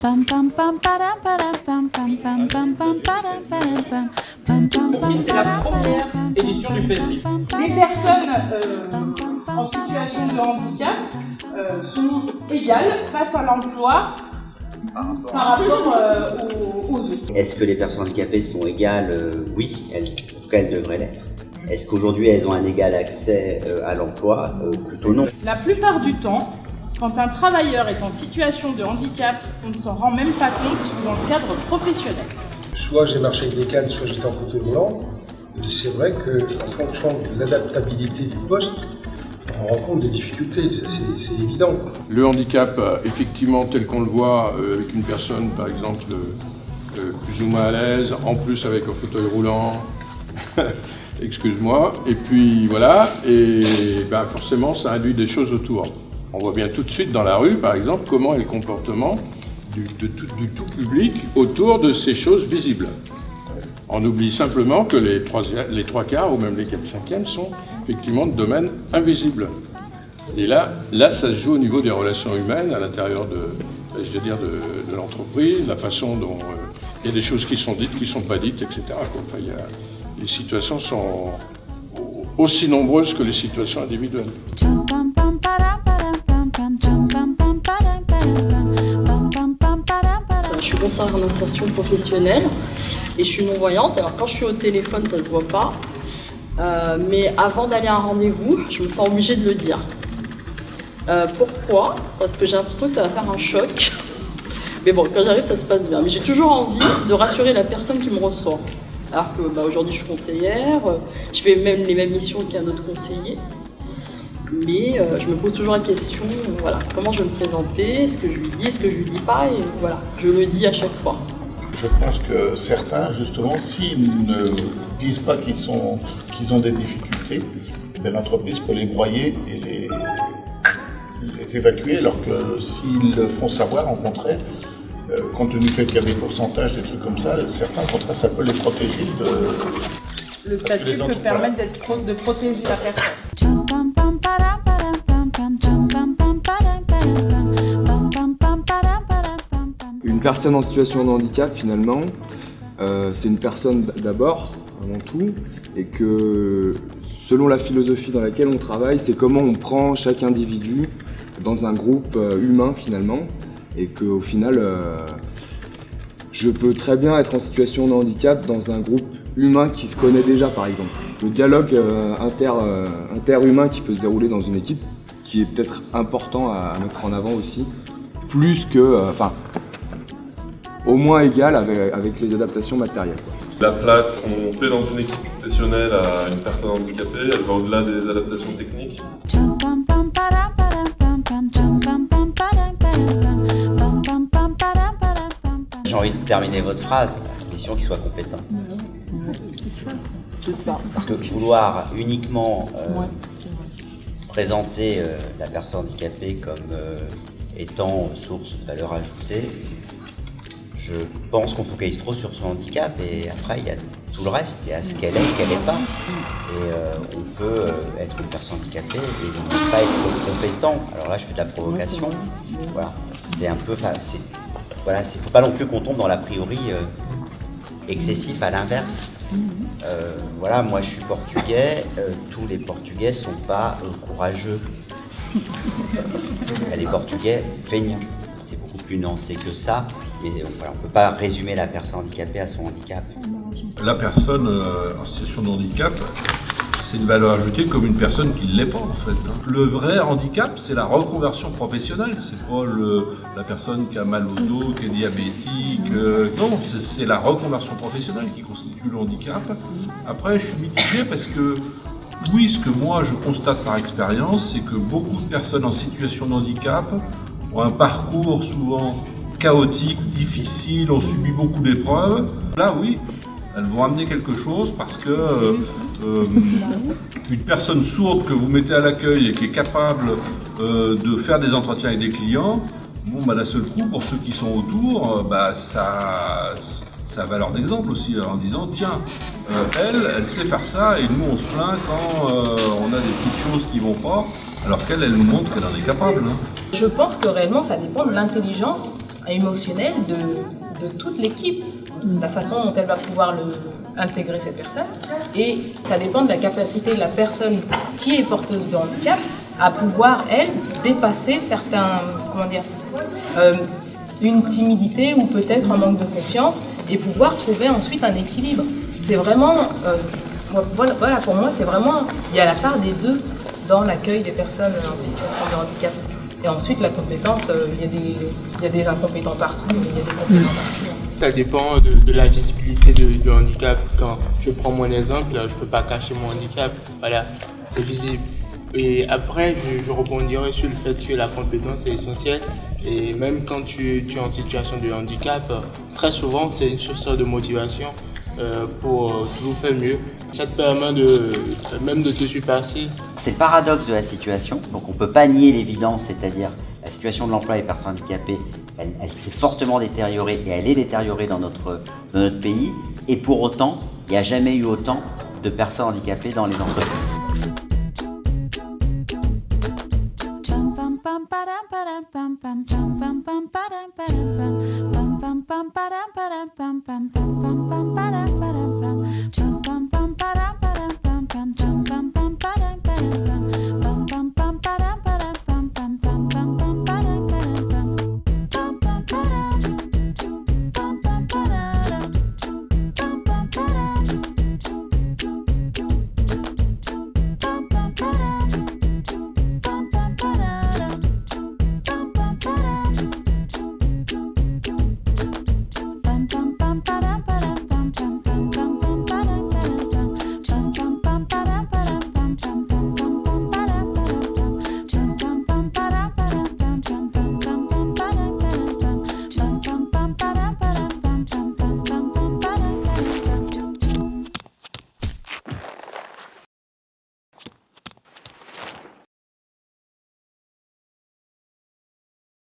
C'est la première édition du festival. Les personnes en situation de handicap sont égales face à l'emploi par rapport aux autres. Est-ce que les personnes handicapées sont égales? Oui, en tout cas elles devraient l'être. Est-ce qu'aujourd'hui elles ont un égal accès à l'emploi? Plutôt non. La plupart du temps, quand un travailleur est en situation de handicap, on ne s'en rend même pas compte dans le cadre professionnel. Soit j'ai marché avec des cannes, soit j'étais en fauteuil roulant. C'est vrai qu'en fonction de l'adaptabilité du poste, on rencontre des difficultés, ça c'est évident. Le handicap, effectivement, tel qu'on le voit avec une personne, par exemple, plus ou moins à l'aise, en plus avec un fauteuil roulant, excuse-moi, et puis voilà, et ben, forcément ça induit des choses autour. On voit bien tout de suite dans la rue, par exemple, comment est le comportement du tout public autour de ces choses visibles. On oublie simplement que les trois quarts ou même les 4/5 sont effectivement de domaine invisible. Et là, ça se joue au niveau des relations humaines à l'intérieur de l'entreprise, la façon dont il y a des choses qui sont dites, qui ne sont pas dites, etc. Enfin, les situations sont aussi nombreuses que les situations individuelles. Je suis conseillère en insertion professionnelle et je suis non-voyante. Alors quand je suis au téléphone, ça se voit pas. Mais avant d'aller à un rendez-vous, je me sens obligée de le dire. Pourquoi? Parce que j'ai l'impression que ça va faire un choc. Mais bon, quand j'arrive, ça se passe bien. Mais j'ai toujours envie de rassurer la personne qui me reçoit. Alors que aujourd'hui, je suis conseillère, je fais même les mêmes missions qu'un autre conseiller. Mais je me pose toujours la question, voilà, comment je vais me présenter, est-ce que je lui dis, est-ce que je lui dis pas, et voilà, je le dis à chaque fois. Je pense que certains, justement, s'ils ne disent pas qu'ils ont des difficultés, l'entreprise peut les broyer et les évacuer, alors que s'ils le font savoir, en contraire, compte tenu du fait qu'il y a des pourcentages, des trucs comme ça, certains, au contraire, ça peut les protéger de... Le statut peut permettre de protéger la personne. Une personne en situation de handicap, finalement, c'est une personne d'abord, avant tout, et que selon la philosophie dans laquelle on travaille, c'est comment on prend chaque individu dans un groupe humain, finalement, et qu'au final, je peux très bien être en situation de handicap dans un groupe humain qui se connaît déjà, par exemple. Le dialogue interhumain qui peut se dérouler dans une équipe, qui est peut-être important à mettre en avant aussi, plus que, au moins égal avec les adaptations matérielles. La place qu'on fait dans une équipe professionnelle à une personne handicapée, elle va au-delà des adaptations techniques. J'ai envie de terminer votre phrase, à condition qu'il soit compétent. Parce que vouloir uniquement présenter la personne handicapée comme étant source de valeur ajoutée, je pense qu'on focalise trop sur son handicap et après il y a tout le reste, il y a ce qu'elle est, ce qu'elle n'est pas. Et on peut être une personne handicapée et ne pas être compétent. Alors là je fais de la provocation. Voilà. C'est un peu... Voilà, faut pas non plus qu'on tombe dans l'a priori excessif à l'inverse. Voilà, moi je suis portugais, tous les portugais sont pas courageux. Il y a des portugais feignants. C'est beaucoup plus nuancé que ça. Mais voilà, on ne peut pas résumer la personne handicapée à son handicap. La personne en situation de handicap, c'est une valeur ajoutée comme une personne qui ne l'est pas en fait. Le vrai handicap, c'est la reconversion professionnelle. C'est pas la personne qui a mal au dos, qui est diabétique. Non, c'est la reconversion professionnelle qui constitue le handicap. Après, je suis mitigé parce que oui, ce que moi je constate par expérience, c'est que beaucoup de personnes en situation de handicap ont un parcours souvent chaotique, difficile, ont subi beaucoup d'épreuves. Là, oui, elles vont amener quelque chose parce que une personne sourde que vous mettez à l'accueil et qui est capable de faire des entretiens avec des clients, bon, bah, d'un seul coup, pour ceux qui sont autour, ça a valeur d'exemple aussi, en disant tiens, elle sait faire ça et nous on se plaint quand on a des petites choses qui vont pas, alors qu'elle nous montre qu'elle en est capable. Hein. Je pense que réellement ça dépend de l'intelligence émotionnel de toute l'équipe, la façon dont elle va pouvoir intégrer cette personne. Et ça dépend de la capacité de la personne qui est porteuse de handicap à pouvoir, elle, dépasser certains, une timidité ou peut-être un manque de confiance et pouvoir trouver ensuite un équilibre. C'est vraiment, voilà, pour moi, c'est vraiment, il y a la part des deux dans l'accueil des personnes en situation de handicap. Et ensuite, la compétence, il y a des incompétents partout, il y a des compétents partout. Ça dépend de la visibilité du handicap. Quand je prends mon exemple, je ne peux pas cacher mon handicap. Voilà, c'est visible. Et après, je rebondirai sur le fait que la compétence est essentielle. Et même quand tu es en situation de handicap, très souvent, c'est une source de motivation pour toujours faire mieux. Ça te permet même de te surpasser. C'est le paradoxe de la situation. Donc on ne peut pas nier l'évidence, c'est-à-dire la situation de l'emploi des personnes handicapées, elle s'est fortement détériorée et elle est détériorée dans notre pays. Et pour autant, il n'y a jamais eu autant de personnes handicapées dans les entreprises. Chum